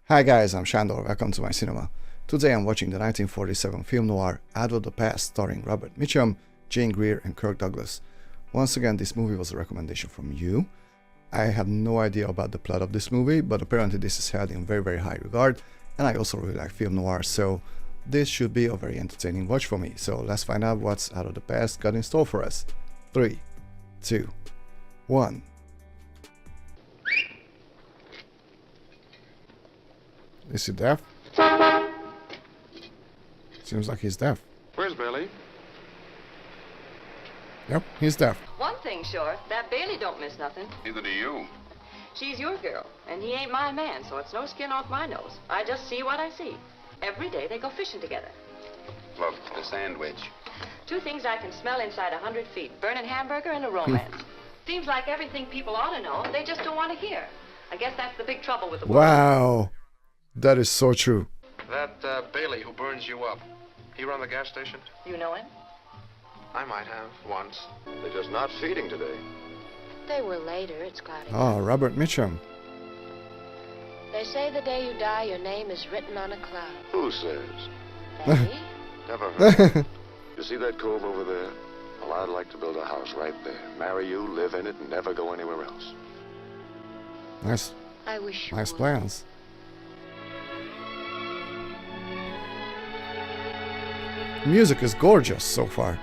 Hi guys, I'm Shandor, welcome to my cinema. Today I'm watching the 1947 film noir Out of the Past starring Robert Mitchum, Jane Greer and Kirk Douglas. Once again, this movie was a recommendation from you. I have no idea about the plot of this movie, but apparently this is held in very high regard, and I also really like film noir, so this should be a very entertaining watch for me. So let's find out what's Out of the Past got in store for us. 3, 2, 1. Is he deaf? Seems like he's deaf. Where's Billy? Yep, he's deaf. One thing sure, that Bailey don't miss nothing. Neither do you. She's your girl, and he ain't my man, so it's no skin off my nose. I just see what I see. Every day they go fishing together. Look, the sandwich. Two things I can smell inside 100 feet, burning hamburger and a romance. Seems like everything people ought to know, they just don't want to hear. I guess that's the big trouble with the world. Wow, that is so true. That Bailey who burns you up, he run the gas station? You know him? I might have, once. They're just not feeding today. They will later, it's cloudy. Oh, Robert Mitchum. They say the day you die, your name is written on a cloud. Who says? They? Never heard. You see that cove over there? Well, I'd like to build a house right there. Marry you, live in it, and never go anywhere else. Nice, I wish you nice would. plans. Music is gorgeous so far.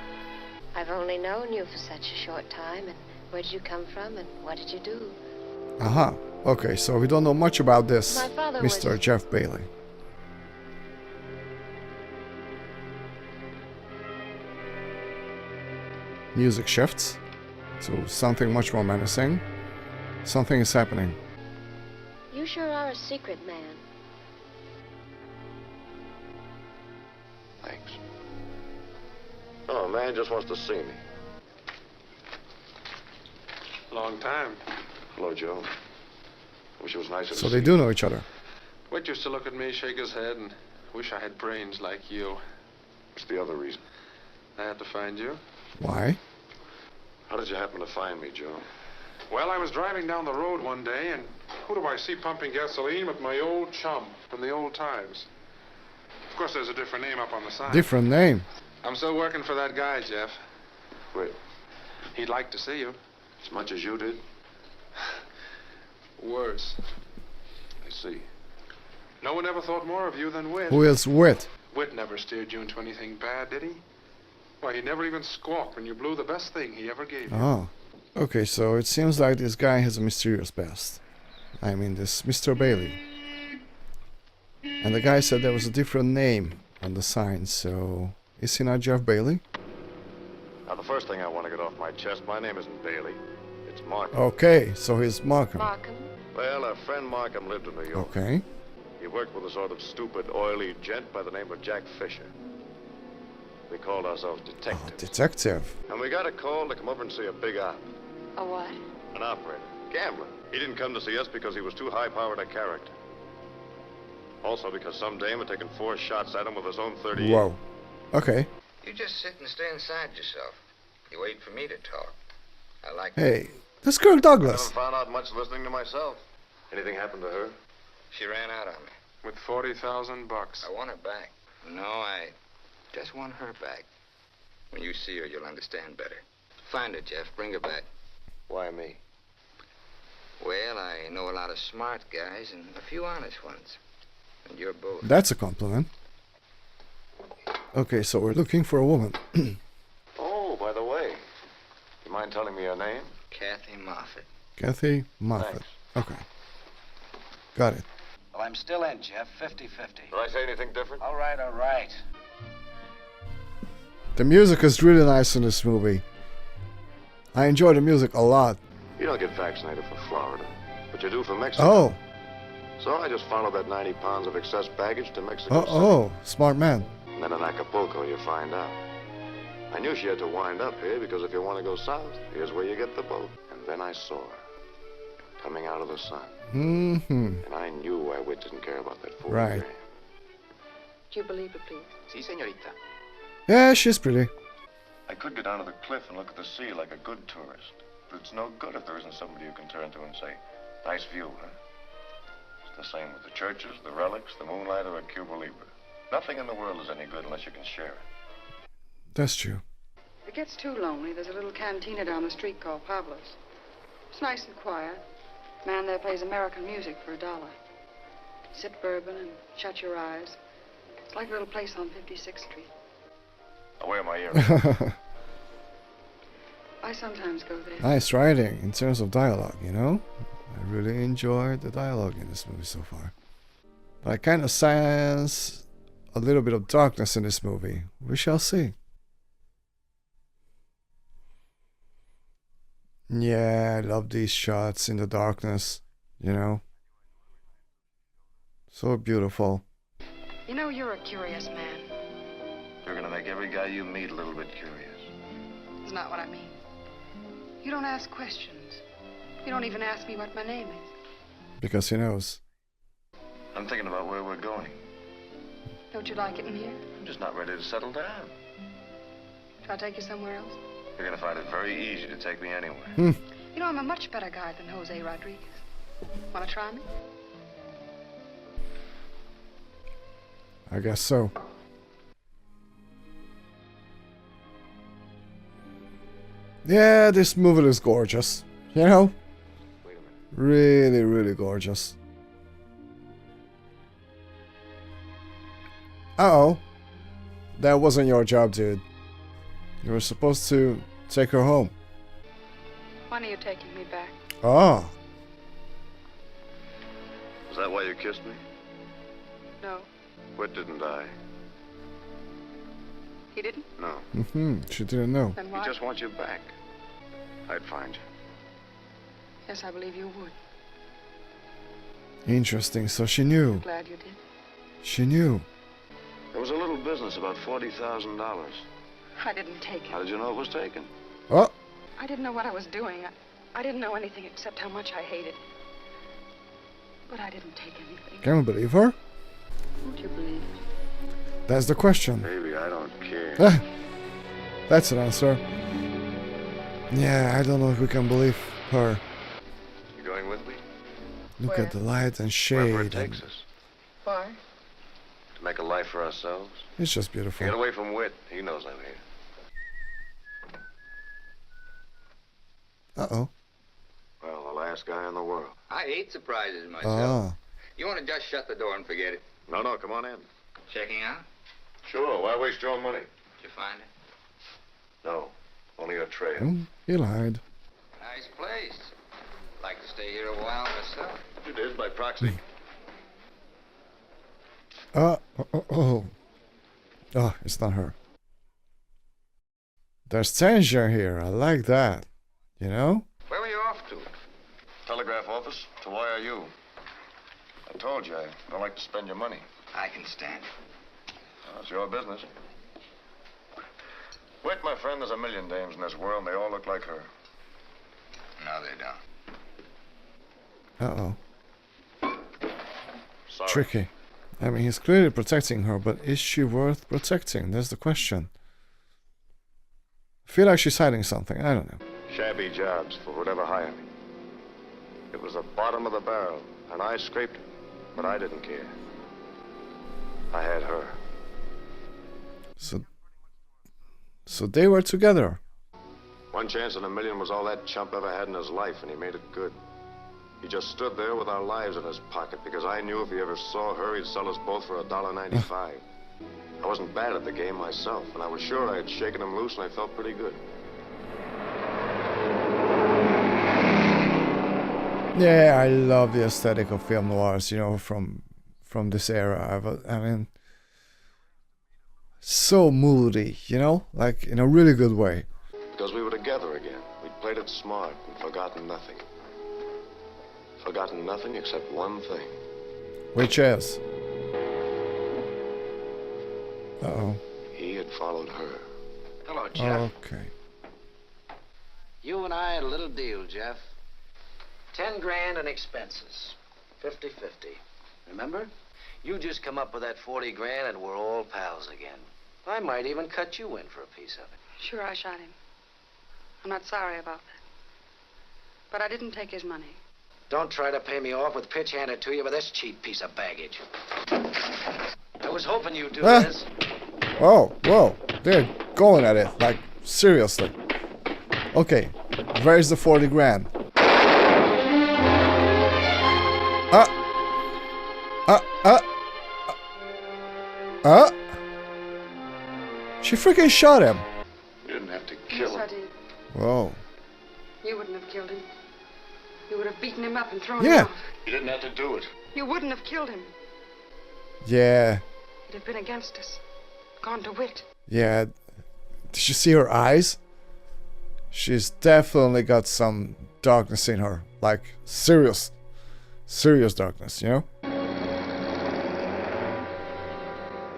I've only known you for such a short time, and where did you come from, and what did you do? Aha. Okay, so we don't know much about this My father Mr. was- Jeff Bailey. Music shifts to something much more menacing. Something is happening. You sure are a secret man. Thanks. Oh, man just wants to see me. Long time. Hello, Joe. Wish it was nicer to So see they do know each other. Whit used to look at me, shake his head, and wish I had brains like you. What's the other reason? I had to find you. Why? How did you happen to find me, Joe? Well, I was driving down the road one day, and who do I see pumping gasoline but my old chum from the old times? Of course, there's a different name up on the sign. Different name. I'm still working for that guy, Jeff. Wait, He'd like to see you. as much as you did? Worse. I see. No one ever thought more of you than Whit. Who is Whit? Whit never steered you into anything bad, did he? Why, he never even squawked when you blew the best thing he ever gave you. Oh. Okay, so it seems like this guy has a mysterious past. I mean, this Mr. Bailey. And the guy said there was a different name on the sign, so is he not Jeff Bailey? Now, the first thing I want to get off my chest, my name isn't Bailey. It's Markham. Okay, so he's Markham. Markham? Well, our friend Markham lived in New York. Okay. He worked with a sort of stupid, oily gent by the name of Jack Fisher. We called ourselves Oh, detectives. detective. And we got a call to come over and see a big op, A what? an operator, gambler. He didn't come to see us because he was too high-powered a character. Also because some dame had taken 4 shots at him with his own 38. Whoa. Okay. You just sit and stay inside yourself. You wait for me to talk. I like Hey, that's Kirk I Douglas. haven't found out much listening to myself. Anything happened to her? She ran out on me. With $40,000. I want her back. No, I just want her back. When you see her, you'll understand better. Find her, Jeff. Bring her back. Why me? Well, I know a lot of smart guys and a few honest ones. And you're both. That's a compliment. Okay, so we're looking for a woman. Oh, by the way, you mind telling me your name? Kathy Moffat. Kathy Moffat. Thanks. Okay. Got it. Well, I'm still in, Jeff. 50-50. Did I say anything different? All right, all right. The music is really nice in this movie. I enjoy the music a lot. You don't get vaccinated for Florida, but you do for Mexico. Oh. So I just followed that 90 pounds of excess baggage to Mexico City. Oh, smart man. And then in Acapulco, you find out. I knew she had to wind up here because if you want to go south, here's where you get the boat. And then I saw her coming out of the sun. Mm-hmm. And I knew why Whit didn't care about that 40 Right. grand. Do you believe it, please? Si, señorita. Yeah, she's pretty. I could go down to the cliff and look at the sea like a good tourist. But it's no good if there isn't somebody you can turn to and say, nice view, huh? The same with the churches, the relics, the moonlight, or a Cuba Libre. Nothing in the world is any good unless you can share it. That's true. If it gets too lonely, there's a little cantina down the street called Pablo's. It's nice and quiet. Man there plays American music for $1. Sip bourbon and shut your eyes. It's like a little place on 56th Street. I'll wear my earrings. I sometimes go there. Nice writing in terms of dialogue, you know? I really enjoyed the dialogue in this movie so far. But I kind of sense a little bit of darkness in this movie. We shall see. Yeah, I love these shots in the darkness, you know? So beautiful. You know, you're a curious man. You're gonna make every guy you meet a little bit curious. It's not what I mean. You don't ask questions. You don't even ask me what my name is. Because he knows. I'm thinking about where we're going. Don't you like it in here? I'm just not ready to settle down. Shall I take you somewhere else? You're gonna find it very easy to take me anywhere. You know, I'm a much better guy than Jose Rodriguez. Want to try me? I guess so. Yeah, this movie is gorgeous. You know? Wait a minute. Really, really gorgeous. Uh-oh. That wasn't your job, dude. You were supposed to take her home. When are you taking me back? Oh. Is that why you kissed me? No. Whit didn't die. He didn't? No. She didn't know. Then He why? just wants you back. I'd find you. Yes, I believe you would. Interesting. So she knew. Glad you did. She knew. There was a little business, about $40,000. I didn't take How it. did you know it was taken? Oh. I didn't know what I was doing. I didn't know anything except how much I hated it. But I didn't take anything. Can we believe her? Won't you believe it? That's the question. Baby, I don't care. That's an answer. Yeah, I don't know if we can believe her. You going with me? Look Where? at the light and Wherever shade. it takes us. Why? To make a life for ourselves. It's just Get beautiful. away from Whit. He knows I'm here. Uh-oh. Well, the last guy in the world. I hate surprises myself. Ah. You want to just shut the door and forget it? No, come on in. Checking out? Sure, why waste your own money? Did you find it? No, only a trail. He lied. Nice place. Like to stay here a while myself. You did, by proxy. Oh, it's not her. There's tension here. I like that. You know? Where were you off to? Telegraph office to YRU. I told you, I don't like to spend your money. I can stand it. Well, it's your business. Whit, my friend, there's a million dames in this world, and they all look like her. No, they don't. Uh-oh. Sorry. Tricky. I mean, he's clearly protecting her, but is she worth protecting? That's the question. I feel like she's hiding something. I don't know. Shabby jobs for whatever hired me. It was the bottom of the barrel, and I scraped it, but I didn't care. I had her. So they were together. One chance in a million was all that chump ever had in his life, and he made it good. He just stood there with our lives in his pocket, because I knew if he ever saw her, he'd sell us both for $1.95. I wasn't bad at the game myself, and I was sure I had shaken him loose, and I felt pretty good. Yeah, I love the aesthetic of film noirs, you know, from this era. I mean, so moody, you know, like in a really good way. Because we were together again. We'd played it smart and forgotten nothing. Forgotten nothing except one thing. Which is? Uh-oh. He had followed her. Hello, Jeff. Okay. You and I had a little deal, Jeff. 10 grand in expenses. 50-50. Remember? You just come up with that 40 grand and we're all pals again. I might even cut you in for a piece of it. Sure, I shot him. I'm not sorry about that. But I didn't take his money. Don't try to pay me off with pitch handed to you with this cheap piece of baggage. I was hoping you'd do this. Oh, whoa. They're going at it. Like, seriously. Okay. Where's the 40 grand? She freaking shot him. You didn't have to kill him. Yes, I did. Whoa. You wouldn't have killed him. You would have beaten him up and thrown him Yeah. out. You didn't have to do it. You wouldn't have killed him. Yeah. He'd have been against us. Gone to wit. Yeah. Did you see her eyes? She's definitely got some darkness in her. Like, serious darkness, you know?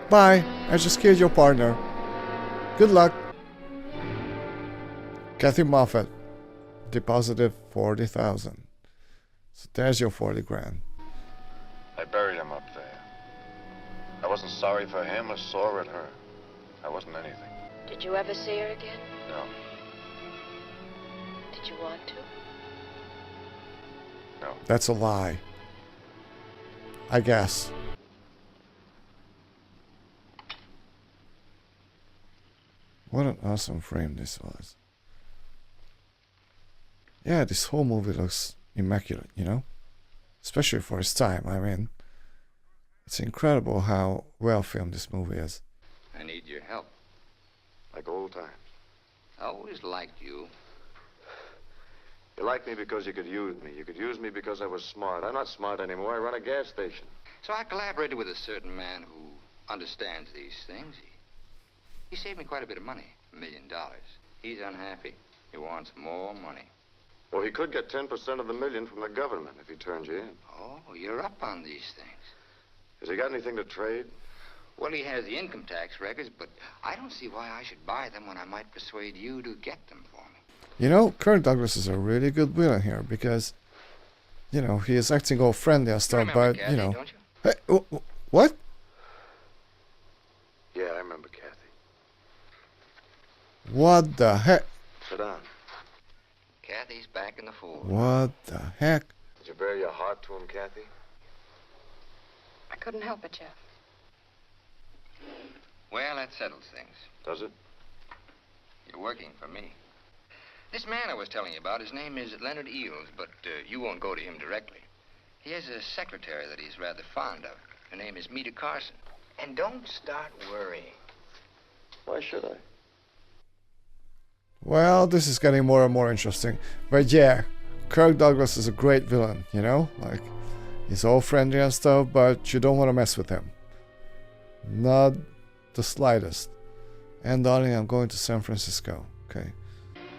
Bye. I just killed your partner. Good luck. Kathy Moffat deposited 40,000. So there's your 40 grand. I buried him up there. I wasn't sorry for him or sore at her. I wasn't anything. Did you ever see her again? No. Did you want to? No. That's a lie. I guess. What an awesome frame this was. Yeah, this whole movie looks immaculate, you know? Especially for its time. I mean, it's incredible how well filmed this movie is. I need your help. Like old times. I always liked you. You liked me because you could use me. You could use me because I was smart. I'm not smart anymore. I run a gas station. So I collaborated with a certain man who understands these things. He saved me quite a bit of money, $1 million. He's unhappy. He wants more money. Well, he could get 10% of the million from the government if he turns you in. Oh, you're up on these things. Has he got anything to trade? Well, he has the income tax records, but I don't see why I should buy them when I might persuade you to get them for me. You know, Kirk Douglas is a really good villain here because, you know, he is acting all friendly and stuff, Remember but, Kathy, you know. don't you? Hey, what? Yeah, I remember Kathy. What the heck? Sit down. Kathy's back in the fold. What the heck? Did you bare your heart to him, Kathy? I couldn't help it, Jeff. Well, that settles things. Does it? You're working for me. This man I was telling you about, his name is Leonard Eels, but you won't go to him directly. He has a secretary that he's rather fond of. Her name is Meta Carson. And don't start worrying. Why should I? Well, this is getting more and more interesting. But yeah, Kirk Douglas is a great villain, you know? Like, he's all friendly and stuff, but you don't want to mess with him. Not the slightest. And darling, I'm going to San Francisco, okay?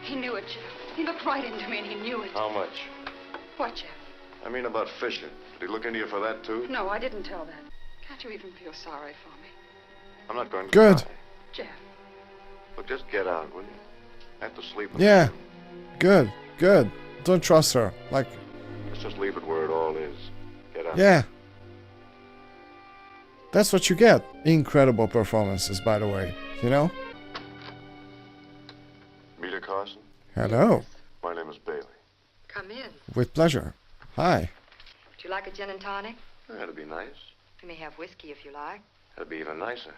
He knew it, Jeff. He looked right into me and he knew it. How much? What, Jeff? I mean about Fisher. Did he look into you for that, too? No, I didn't tell that. Can't you even feel sorry for me? I'm not going to Good. cry. Jeff. Look, just get out, will you? I have to sleep with Yeah, you. good. Don't trust her. Like, Let's just leave it where it all is. Get out. yeah. That's what you get. Incredible performances, by the way, you know? Meta Carson? Hello. My name is Bailey. Come in. With pleasure. Hi. Would you like a gin and tonic? That'd be nice. We may have whiskey if you like. That'd be even nicer.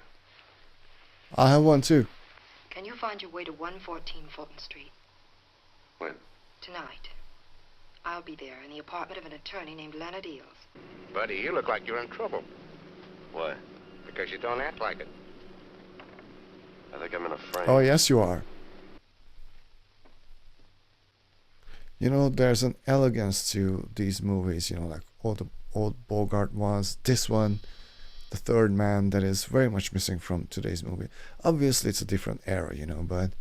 I'll have one too. Can you find your way to 114 Fulton Street? When? Tonight. I'll be there in the apartment of an attorney named Leonard Eels. Buddy, you look like you're in trouble. Why? Because you don't act like it. I think I'm in a frame. Oh, yes, you are. You know, there's an elegance to these movies, you know, like all the old Bogart ones. This one, The Third Man, that is very much missing from today's movie. Obviously, it's a different era, you know, but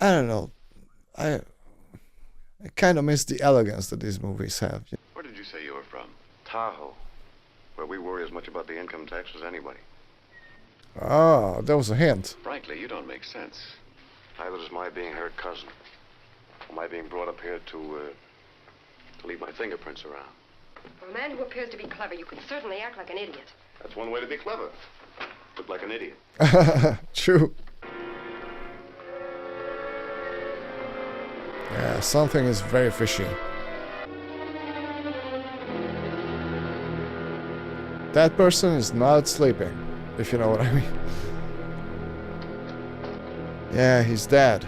I don't know. I kind of miss the elegance that these movies have. Where did you say you were from? Tahoe, where we worry as much about the income tax as anybody. Ah, that was a hint. Frankly, you don't make sense. Neither does my being her cousin. Or my being brought up here to leave my fingerprints around. For a man who appears to be clever, you could certainly act like an idiot. That's one way to be clever. Look like an idiot. True. Yeah, something is very fishy. That person is not sleeping, if you know what I mean. Yeah, he's dead.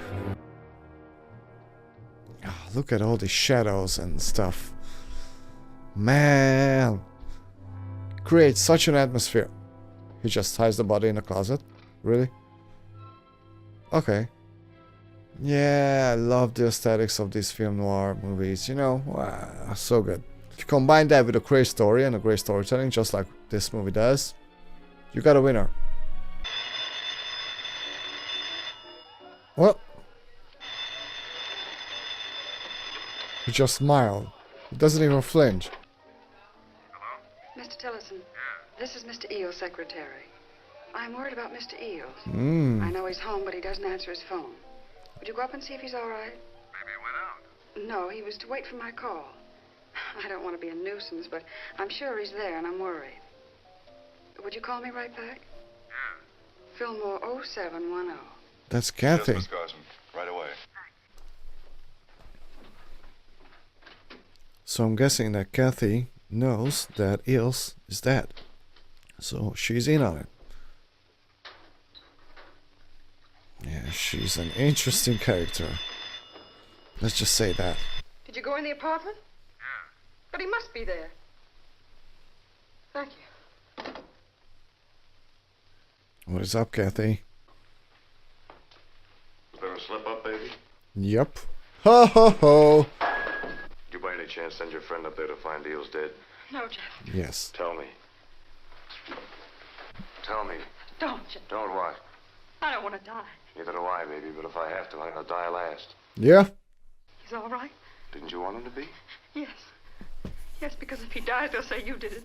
Oh, look at all the shadows and stuff. Man. Creates such an atmosphere. He just hides the body in a closet? Really? Okay. Yeah, I love the aesthetics of these film noir movies. You know, wow, so good. If you combine that with a great story and a great storytelling, just like this movie does, you got a winner. Well, he just smiled. He doesn't even flinch. Mr. Tillotson, this is Mr. Eel's secretary. I'm worried about Mr. Eels. I know he's home, but he doesn't answer his phone. Would you go up and see if he's all right? Maybe he went out. No, he was to wait for my call. I don't want to be a nuisance, but I'm sure he's there, and I'm worried. Would you call me right back? Yeah. Fillmore 0710. That's Kathy. Yes, Miss Carson. Right away. So I'm guessing that Kathy knows that Eels is dead. So she's in on it. Yeah, she's an interesting character. Let's just say that. Did you go in the apartment? Yeah. But he must be there. Thank you. What is up, Kathy? Was there a slip up, baby? Yep. Ho ho ho! Did you by any chance send your friend up there to find Eels dead? No, Jeff. Yes. Tell me. Tell me. Don't, Jeff. Don't what? I don't want to die. Neither do I, baby, but if I have to, I'm gonna die last. Yeah? He's all right? Didn't you want him to be? Yes. Yes, because if he dies, they'll say you did it.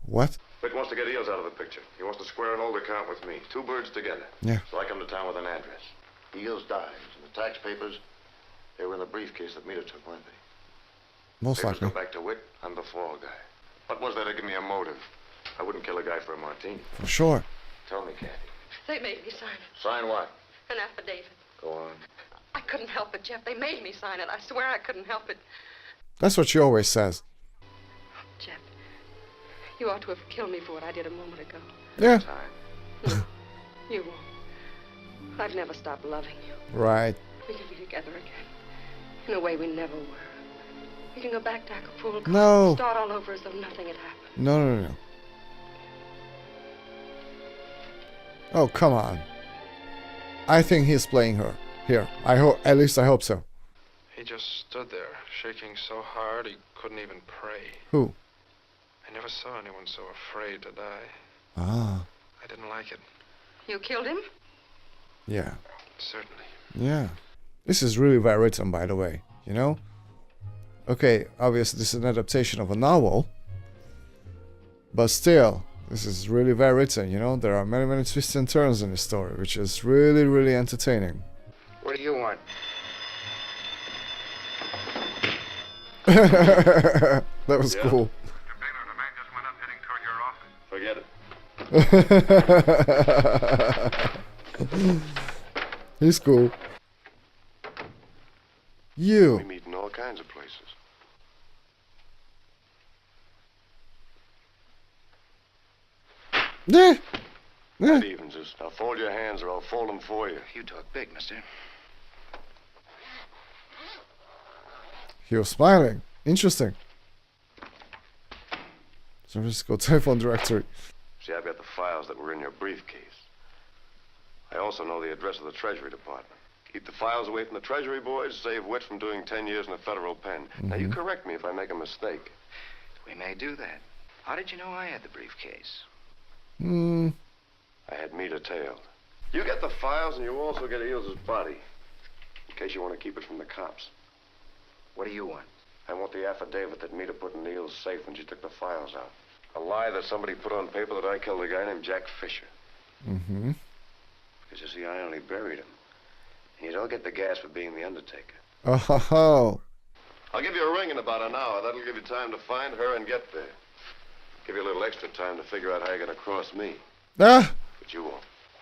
What? Vic wants to get Eels out of the picture. He wants to square an old account with me. Two birds together. Yeah. So I come to town with an address. Eels dies, and the tax papers, they were in the briefcase that Mita took, weren't they? Most Papers likely. go back to Wick. I'm the fall guy. What was there to give me a motive? I wouldn't kill a guy for a martini. For sure. Tell me, Kathy. They made me sign it. Sign what? An affidavit. Go on. I couldn't help it, Jeff. They made me sign it. I swear I couldn't help it. That's what she always says. Jeff, you ought to have killed me for what I did a moment ago. Yeah. Time. No, you won't. I've never stopped loving you. Right. We can be together again. In a way we never were. We can go back to Acapulco. No. Start all over as though nothing had happened. No, no, no. Oh, come on. I think he's playing her. Here. I hope. At least I hope so. He just stood there, shaking so hard he couldn't even pray. Who? I never saw anyone so afraid to die. Ah. I didn't like it. You killed him? Yeah. Certainly. Yeah. This is really well written, by the way. You know? Okay, obviously this is an adaptation of a novel. But still, this is really well written, you know? There are many, many twists and turns in the story, which is really, really entertaining. What do you want? That was cool. Baylor, the man just went up heading toward your office. Forget it. He's cool. You. We meet in all kinds of places. Yeah. That evens us. Now fold your hands or I'll fold them for you. You talk big, mister. He was smiling. Interesting. So let's go telephone directory. See, I've got the files that were in your briefcase. I also know the address of the Treasury Department. Keep the files away from the Treasury boys, save Wit from doing 10 years in a federal pen. Now, you correct me if I make a mistake. We may do that. How did you know I had the briefcase? I had Mita tailed. You get the files, and you also get Eels' body. In case you want to keep it from the cops. What do you want? I want the affidavit that Mita put in Eels' safe when she took the files out. A lie that somebody put on paper that I killed a guy named Jack Fisher. Mm-hmm. Because, you see, I only buried him. And you don't get the gas for being the undertaker. Oh. I'll give you a ring in about an hour. That'll give you time to find her and get there. Give you a little extra time to figure out how you're going to cross me. Ah. But you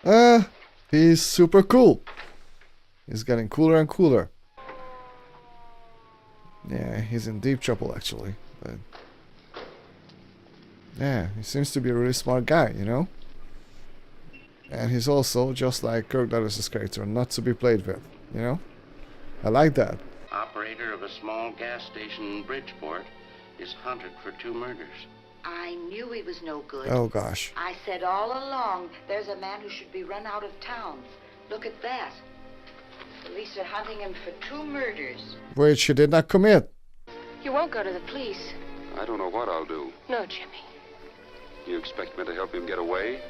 won't. He's super cool. He's getting cooler and cooler. Yeah, he's in deep trouble actually. But Yeah, he seems to be a really smart guy, you know? And he's also, just like Kirk Douglas' character, not to be played with, you know? I like that. Operator of a small gas station in Bridgeport is hunted for 2 murders. I knew he was no good. Oh, gosh. I said all along, there's a man who should be run out of town. Look at that. Police are hunting him for 2 murders. Which he did not commit. You won't go to the police. I don't know what I'll do. No, Jimmy. You expect me to help him get away?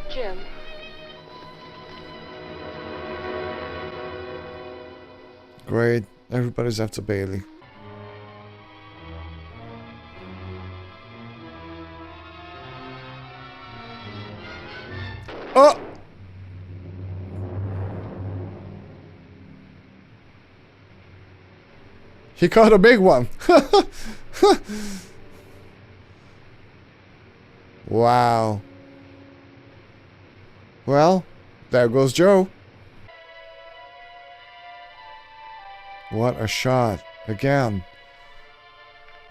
Jim. Great. Everybody's after Bailey. Oh! He caught a big one. Wow. Well, there goes Joe. What a shot. Again.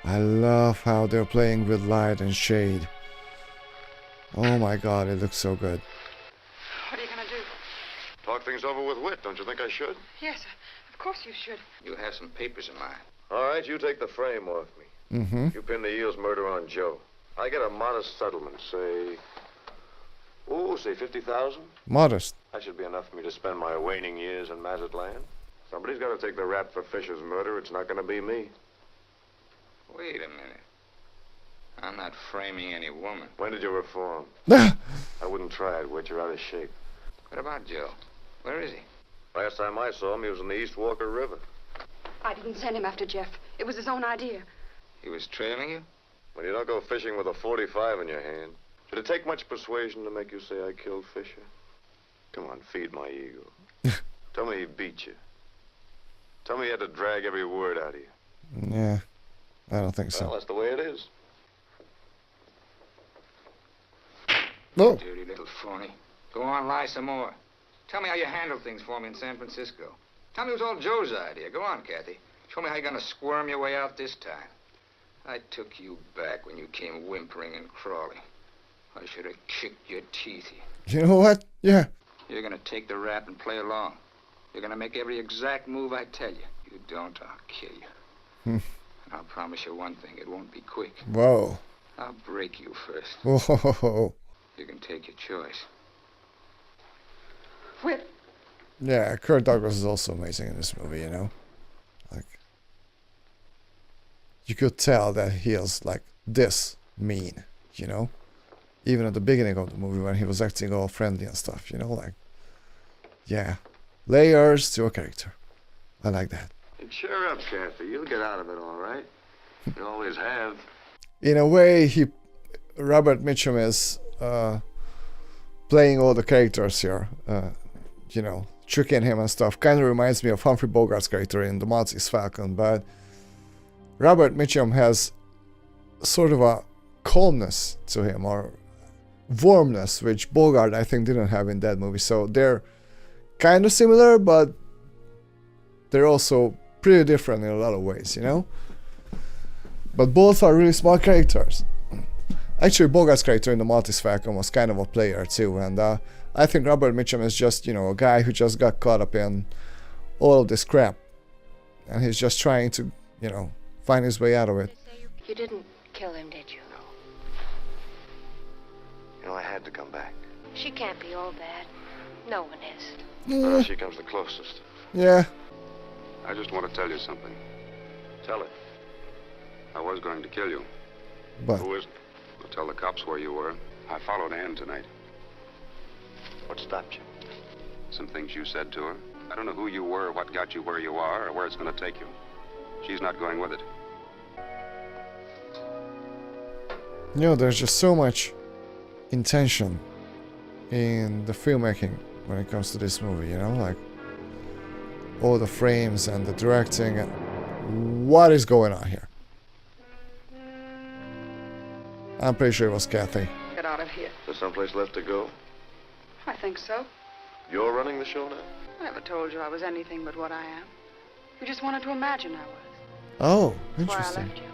I love how they're playing with light and shade. Oh my god, it looks so good. What are you going to do? Talk things over with Whit, don't you think I should? Yes, of course you should. You have some papers in mind. All right, you take the frame off me. Mm-hmm. You pin the Eels murder on Joe. I get a modest settlement, say 50,000. Modest. That should be enough for me to spend my waning years in Mazatlan. Somebody's got to take the rap for Fisher's murder. It's not going to be me. Wait a minute. I'm not framing any woman. When did you reform? I wouldn't try it, Whit. You're out of shape. What about Joe? Where is he? Last time I saw him, he was in the East Walker River. I didn't send him after Jeff. It was his own idea. He was trailing you? When you don't go fishing with a 45 in your hand, should it take much persuasion to make you say I killed Fisher? Come on, feed my ego. Tell me he beat you. Tell me he had to drag every word out of you. Yeah, I don't think so. Well, that's the way it is. No. Dirty little phony. Go on, lie some more. Tell me how you handled things for me in San Francisco. Tell me it was all Joe's idea. Go on, Kathy. Show me how you're going to squirm your way out this time. I took you back when you came whimpering and crawling. I should have kicked your teeth. You know what? Yeah. You're going to take the rap and play along. You're going to make every exact move I tell you. You don't, I'll kill you. I'll promise you one thing. It won't be quick. Whoa. I'll break you first. Whoa. You can take your choice. Whit. Yeah, Kirk Douglas is also amazing in this movie, you know? Like, you could tell that he is like this mean, you know? Even at the beginning of the movie when he was acting all friendly and stuff, you know? Like, yeah. Layers to a character. I like that. Cheer up, Kathy. You'll get out of it all right. You always have. In a way, Robert Mitchum is playing all the characters here. You know, tricking him and stuff. Kind of reminds me of Humphrey Bogart's character in The Maltese Falcon, but Robert Mitchum has sort of a calmness to him, or warmness, which Bogart, I think, didn't have in that movie. So they're kind of similar, but they're also pretty different in a lot of ways, you know? But both are really smart characters. Actually, Bogart's character in The Maltese Falcon was kind of a player too, and I think Robert Mitchum is just, you know, a guy who just got caught up in all of this crap, and he's just trying to, you know, find his way out of it. You didn't kill him, did you? No. You know, I had to come back. She can't be all bad. No one is. Well, she comes the closest. Yeah. I just want to tell you something. Tell it. I was going to kill you. But Who isn't? I'll tell the cops where you were. I followed Ann tonight. What stopped you? Some things you said to her. I don't know who you were, what got you where you are, or where it's going to take you. She's not going with it. you know, there's just so much intention in the filmmaking when it comes to this movie, you know, like all the frames and the directing and what is going on here. I'm pretty sure it was Kathy. Get out of here. Is there someplace left to go? I think so. You're running the show now? I never told you I was anything but what I am. You just wanted to imagine I was. Oh, That's why I interesting. left you.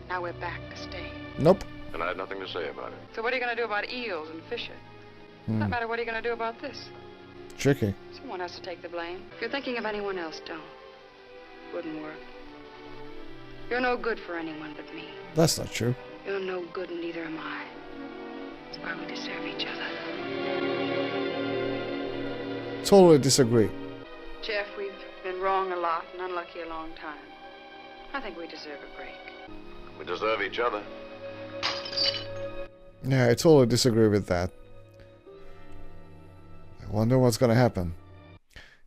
Now we're back to stay. Nope. And I had nothing to say about it. So what are you going to do about eels and fisher? No matter what are you going to do about this? Tricky. Someone has to take the blame. If you're thinking of anyone else, don't. Wouldn't work. You're no good for anyone but me. That's not true. You're no good and neither am I. That's why we deserve each other. Totally disagree. Jeff, we've been wrong a lot and unlucky a long time. I think we deserve a break. We deserve each other. Yeah, I totally disagree with that. I wonder what's gonna happen.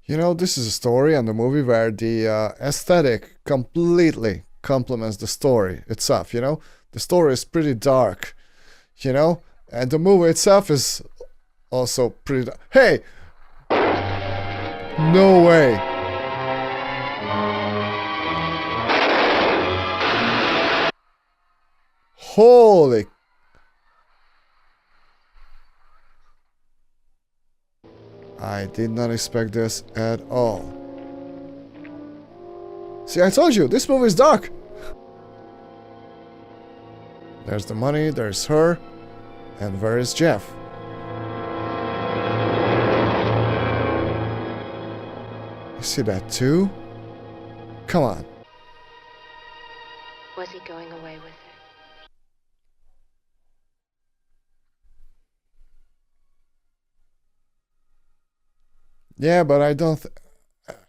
You know, this is a story and a movie where the aesthetic completely complements the story itself, you know? The story is pretty dark, you know? And the movie itself is also pretty dark. Hey! No way! Holy... I did not expect this at all. See, I told you, this movie is dark! There's the money, there's her, and where is Jeff? You see that too? Come on. Was he going away with her? Yeah, but I don't...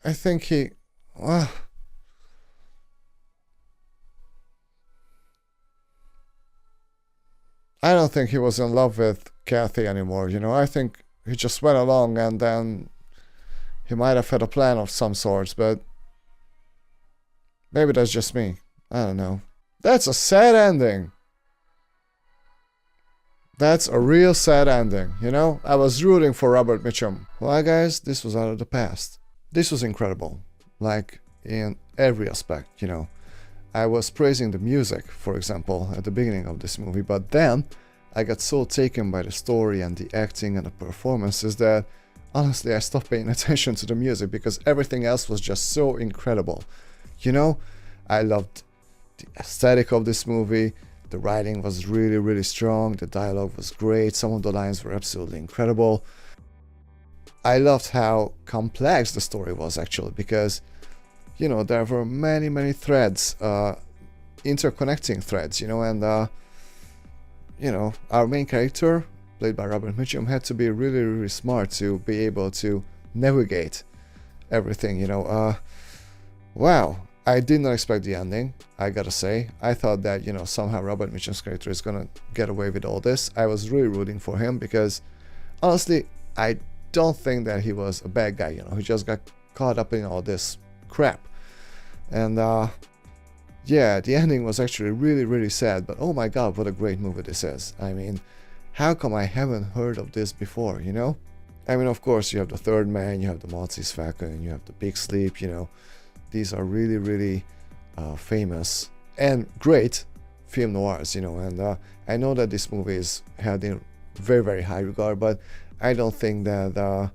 I think he... Well... I don't think he was in love with Kathy anymore, you know? I think he just went along and then... He might have had a plan of some sorts, but... Maybe that's just me. I don't know. That's a sad ending. That's a real sad ending, you know? I was rooting for Robert Mitchum. Well, guys, this was Out of the Past. This was incredible. Like, in every aspect, you know? I was praising the music, for example, at the beginning of this movie, but then I got so taken by the story and the acting and the performances that, honestly, I stopped paying attention to the music because everything else was just so incredible. You know? I loved the aesthetic of this movie. The writing was really, really strong. The dialogue was great. Some of the lines were absolutely incredible. I loved how complex the story was, actually, because, you know, there were many, many threads, interconnecting threads, you know, and, you know, our main character, played by Robert Mitchum, had to be really, really smart to be able to navigate everything, you know. Wow. I did not expect the ending, I gotta say. I thought that, you know, somehow Robert Mitchum's character is gonna get away with all this. I was really rooting for him because, honestly, I don't think that he was a bad guy, you know. He just got caught up in all this crap. And, yeah, the ending was actually really, really sad, but oh my god, what a great movie this is. I mean, how come I haven't heard of this before, you know? I mean, of course, you have The Third Man, you have The Maltese Falcon, you have The Big Sleep, you know. These are really, really famous and great film noirs, you know, and I know that this movie is held in very, very high regard, but I don't think that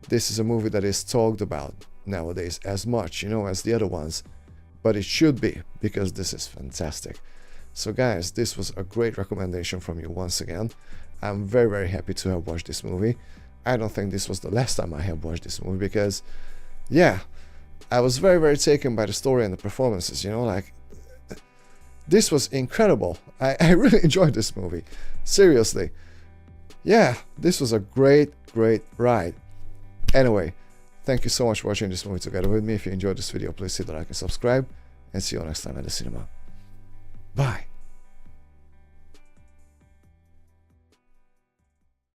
this is a movie that is talked about nowadays as much, you know, as the other ones, but it should be, because this is fantastic. So guys, this was a great recommendation from you once again. I'm very, very happy to have watched this movie. I don't think this was the last time I have watched this movie, because, yeah, I was very, very taken by the story and the performances, you know, like, this was incredible. I really enjoyed this movie, seriously. Yeah, this was a great, great ride. Anyway, thank you so much for watching this movie together with me. If you enjoyed this video, please hit the like and subscribe, and see you next time at the cinema.